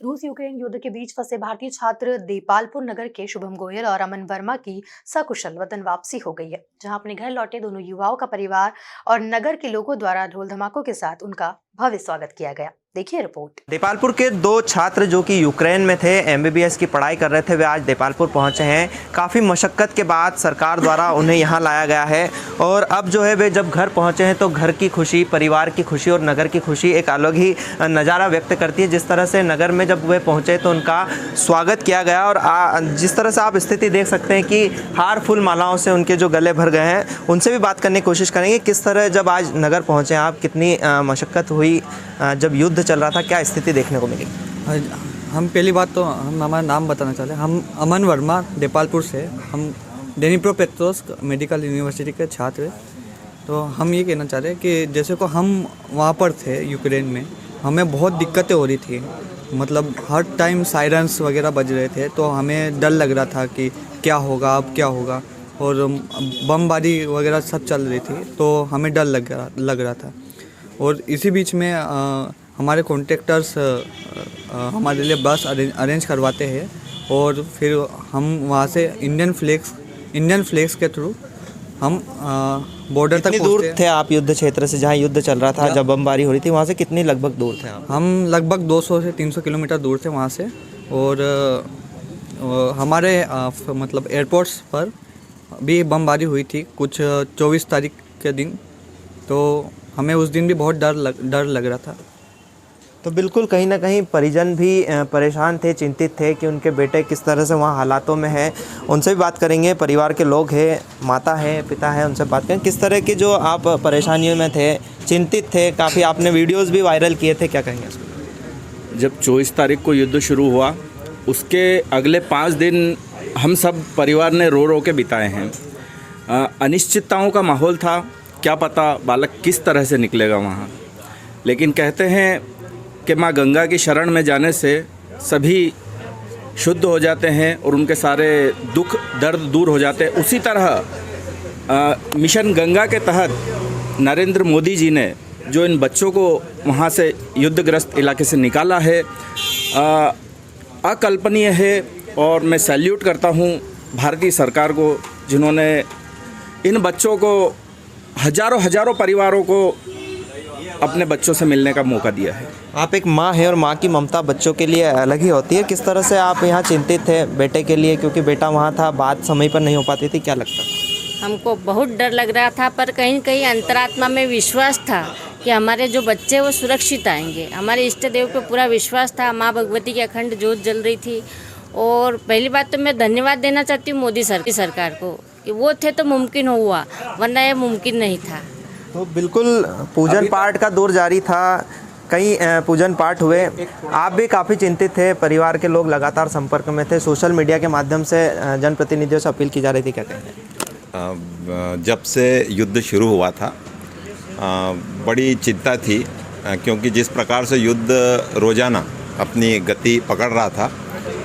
रूस यूक्रेन युद्ध के बीच फंसे भारतीय छात्र देपालपुर नगर के शुभम गोयल और अमन वर्मा की सकुशल वतन वापसी हो गई है, जहां अपने घर लौटे दोनों युवाओं का परिवार और नगर के लोगों द्वारा ढोल धमाकों के साथ उनका भव्य स्वागत किया गया। देखिए रिपोर्ट। देपालपुर के दो छात्र जो कि यूक्रेन में थे, एमबीबीएस की पढ़ाई कर रहे थे, वे आज देपालपुर पहुंचे हैं। काफ़ी मशक्क़त के बाद सरकार द्वारा उन्हें यहां लाया गया है और अब जो है वे जब घर पहुंचे हैं तो घर की खुशी, परिवार की खुशी और नगर की खुशी एक अलग ही नज़ारा व्यक्त करती है। जिस तरह से नगर में जब वे पहुंचे तो उनका स्वागत किया गया और जिस तरह से आप स्थिति देख सकते हैं कि हार फूल मालाओं से उनके जो गले भर गए हैं। उनसे भी बात करने की कोशिश करेंगे किस तरह जब आज नगर पहुँचे आप, कितनी मशक्क़त हुई, जब युद्ध चल रहा था क्या स्थिति देखने को मिली? हम पहली बात तो हम हमारा नाम बताना चाहते हैं। हम अमन वर्मा देपालपुर से, हम डेनिप्रोपेट्रोव्स्क मेडिकल यूनिवर्सिटी के छात्र हैं। तो हम ये कहना चाह रहे हैं कि जैसे को हम वहाँ पर थे यूक्रेन में, हमें बहुत दिक्कतें हो रही थी। मतलब हर टाइम सायरन्स वगैरह बज रहे थे तो हमें डर लग रहा था कि क्या होगा, अब क्या होगा, और बमबारी वगैरह सब चल रही थी तो हमें डर लग रहा था। और इसी बीच में हमारे कॉन्ट्रैक्टर्स हमारे लिए बस अरेंज करवाते हैं और फिर हम वहाँ से इंडियन फ्लैग्स के थ्रू हम बॉर्डर तक दूर थे आप युद्ध क्षेत्र से, जहाँ युद्ध चल रहा था, जब बमबारी हो रही थी, वहाँ से कितनी लगभग दूर थे आप? हम लगभग 200 से 300 किलोमीटर दूर थे वहाँ से। और हमारे मतलब एयरपोर्ट्स पर भी बमबारी हुई थी कुछ 24 तारीख के दिन, तो हमें उस दिन भी बहुत डर लग रहा था। तो बिल्कुल कहीं ना कहीं परिजन भी परेशान थे, चिंतित थे कि उनके बेटे किस तरह से वहाँ हालातों में है। उनसे भी बात करेंगे, परिवार के लोग हैं, माता है, पिता है, उनसे बात करें किस तरह की जो आप परेशानियों में थे, चिंतित थे, काफ़ी आपने वीडियोस भी वायरल किए थे, क्या कहेंगे इसको? जब 24 तारीख को युद्ध शुरू हुआ उसके अगले 5 दिन हम सब परिवार ने रो रो के बिताए हैं। अनिश्चितताओं का माहौल था, क्या पता बालक किस तरह से निकलेगा वहाँ। लेकिन कहते हैं कि माँ गंगा की शरण में जाने से सभी शुद्ध हो जाते हैं और उनके सारे दुख दर्द दूर हो जाते हैं। उसी तरह मिशन गंगा के तहत नरेंद्र मोदी जी ने जो इन बच्चों को वहाँ से युद्धग्रस्त इलाके से निकाला है, अकल्पनीय है। और मैं सैल्यूट करता हूँ भारतीय सरकार को, जिन्होंने इन बच्चों को, हजारों परिवारों को अपने बच्चों से मिलने का मौका दिया है। आप एक माँ है और माँ की ममता बच्चों के लिए अलग ही होती है। किस तरह से आप यहाँ चिंतित थे बेटे के लिए, क्योंकि बेटा वहाँ था, बात समय पर नहीं हो पाती थी, क्या लगता था? हमको बहुत डर लग रहा था, पर कहीं न कहीं अंतरात्मा में विश्वास था कि हमारे जो बच्चे वो सुरक्षित आएंगे। हमारे इष्ट देव पे पूरा विश्वास था। माँ भगवती की अखंड जोत जल रही थी। और पहली बात तो मैं धन्यवाद देना चाहती हूँ मोदी सरकार को कि वो थे तो मुमकिन हुआ, वरना ये मुमकिन नहीं था। तो बिल्कुल पूजन पाठ का दौर जारी था, कई पूजन पाठ हुए, आप भी काफ़ी चिंतित थे, परिवार के लोग लगातार संपर्क में थे, सोशल मीडिया के माध्यम से जनप्रतिनिधियों से अपील की जा रही थी, क्या कहेंगे? जब से युद्ध शुरू हुआ था बड़ी चिंता थी, क्योंकि जिस प्रकार से युद्ध रोज़ाना अपनी गति पकड़ रहा था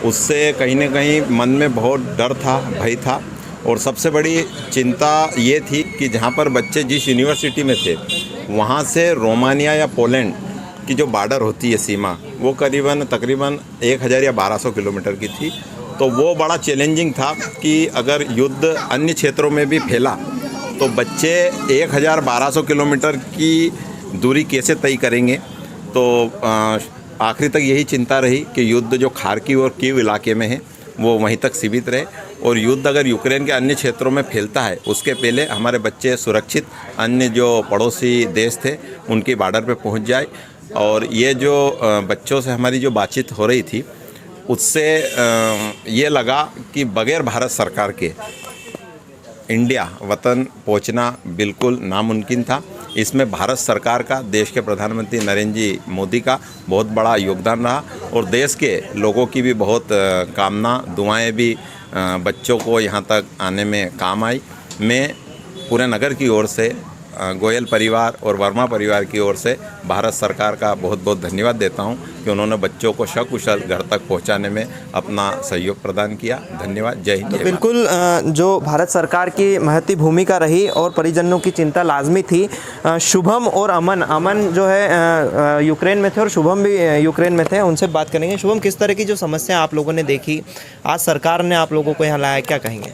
उससे कहीं न कहीं मन में बहुत डर था, भय था। और सबसे बड़ी चिंता ये थी कि जहाँ पर बच्चे जिस यूनिवर्सिटी में थे वहाँ से रोमानिया या पोलैंड की जो बॉर्डर होती है, सीमा, वो तकरीबन 1000 या 1200 किलोमीटर की थी। तो वो बड़ा चैलेंजिंग था कि अगर युद्ध अन्य क्षेत्रों में भी फैला तो बच्चे 1000-1200 किलोमीटर की दूरी कैसे तय करेंगे। तो आखिरी तक यही चिंता रही कि युद्ध जो खार्किव और कीव इलाके में है वो वहीं तक सीमित रहे, और युद्ध अगर यूक्रेन के अन्य क्षेत्रों में फैलता है उसके पहले हमारे बच्चे सुरक्षित अन्य जो पड़ोसी देश थे उनकी बॉर्डर पे पहुंच जाए। और ये जो बच्चों से हमारी जो बातचीत हो रही थी उससे ये लगा कि बगैर भारत सरकार के इंडिया वतन पहुंचना बिल्कुल नामुमकिन था। इसमें भारत सरकार का, देश के प्रधानमंत्री नरेंद्र जी मोदी का बहुत बड़ा योगदान रहा, और देश के लोगों की भी बहुत कामना, दुआएं भी बच्चों को यहाँ तक आने में काम आई। मैं पूरे नगर की ओर से गोयल परिवार और वर्मा परिवार की ओर से भारत सरकार का बहुत बहुत धन्यवाद देता हूं कि उन्होंने बच्चों को सकुशल घर तक पहुंचाने में अपना सहयोग प्रदान किया। धन्यवाद। जय हिंद। जय भारत। बिल्कुल जो भारत सरकार की महती भूमिका रही और परिजनों की चिंता लाजमी थी। शुभम और अमन जो है यूक्रेन में थे और शुभम भी यूक्रेन में थे, उनसे बात करेंगे। शुभम, किस तरह की जो समस्या आप लोगों ने देखी, आज सरकार ने आप लोगों को यहाँ लाया, क्या कहेंगे?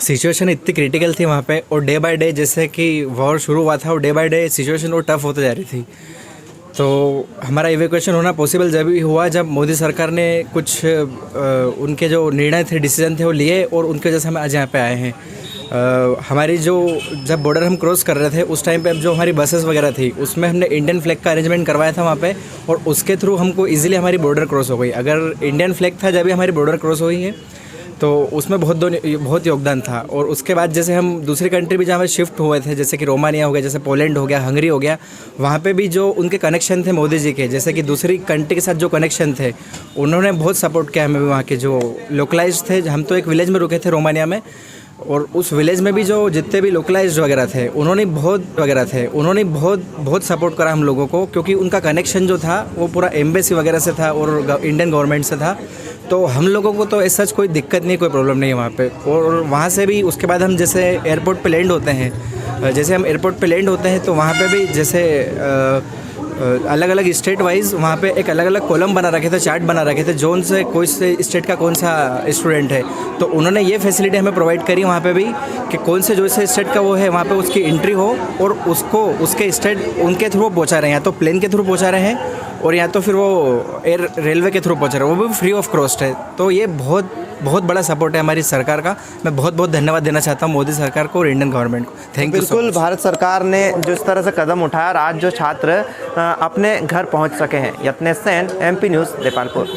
सिचुएशन इतनी क्रिटिकल थी वहाँ पे, और डे बाय डे जैसे कि वॉर शुरू हुआ था और डे बाय डे सिचुएशन वो टफ होते जा रही थी। तो हमारा इवैक्यूएशन होना पॉसिबल जब भी हुआ जब मोदी सरकार ने कुछ उनके जो निर्णय थे, डिसीजन थे वो लिए, और उनकी वजह से हम आज यहाँ पे आए हैं। हमारी जो जब बॉर्डर हम क्रॉस कर रहे थे उस टाइम पे जो हमारी बसेस वगैरह थी उसमें हमने इंडियन फ्लैग का अरेंजमेंट करवाया था वहाँ पे, और उसके थ्रू हमको इजीली हमारी बॉर्डर क्रॉस हो गई। अगर इंडियन फ्लैग था जब भी हमारी बॉर्डर क्रॉस हुई है, तो उसमें बहुत योगदान था। और उसके बाद जैसे हम दूसरी कंट्री भी जहाँ पे शिफ्ट हुए थे, जैसे कि रोमानिया हो गया, जैसे पोलैंड हो गया, हंगरी हो गया, वहाँ पे भी जो उनके कनेक्शन थे मोदी जी के, जैसे कि दूसरी कंट्री के साथ जो कनेक्शन थे, उन्होंने बहुत सपोर्ट किया हमें। वहाँ के जो लोकलाइज थे, हम तो एक विलेज में रुके थे रोमानिया में, और उस विलेज में भी जो जितने भी लोकलाइज वगैरह थे उन्होंने बहुत सपोर्ट करा हम लोगों को, क्योंकि उनका कनेक्शन जो था वो पूरा एम्बेसी वगैरह से था और इंडियन गवर्नमेंट से था। तो हम लोगों को तो ऐसा कोई दिक्कत नहीं, कोई प्रॉब्लम नहीं है वहाँ पे। और वहाँ से भी उसके बाद हम जैसे एयरपोर्ट पे लैंड होते हैं, तो वहाँ पे भी जैसे अलग अलग स्टेट वाइज वहाँ पे एक अलग अलग कॉलम बना रखे थे, चार्ट बना रखे थे, जोन से कोई से स्टेट का कौन सा स्टूडेंट है। तो उन्होंने ये फैसिलिटी हमें प्रोवाइड करी वहाँ पे भी कि कौन से जो से स्टेट का वो है वहाँ पे उसकी एंट्री हो, और उसको उसके स्टेट उनके थ्रू पहुँचा रहे हैं, या तो प्लेन के थ्रू पहुँचा रहे हैं और या तो फिर वो एयर रेलवे के थ्रू पहुँचा रहे हैं, वो भी फ्री ऑफ कॉस्ट है। तो ये बहुत बड़ा सपोर्ट है हमारी सरकार का। मैं बहुत धन्यवाद देना चाहता हूँ मोदी सरकार को और इंडियन गवर्नमेंट को। Thank you. बिल्कुल, भारत सरकार ने जिस तरह से कदम उठाया और आज जो छात्र अपने घर पहुंच सके हैं। यत्नेश सेन, MP न्यूज़, देपालपुर।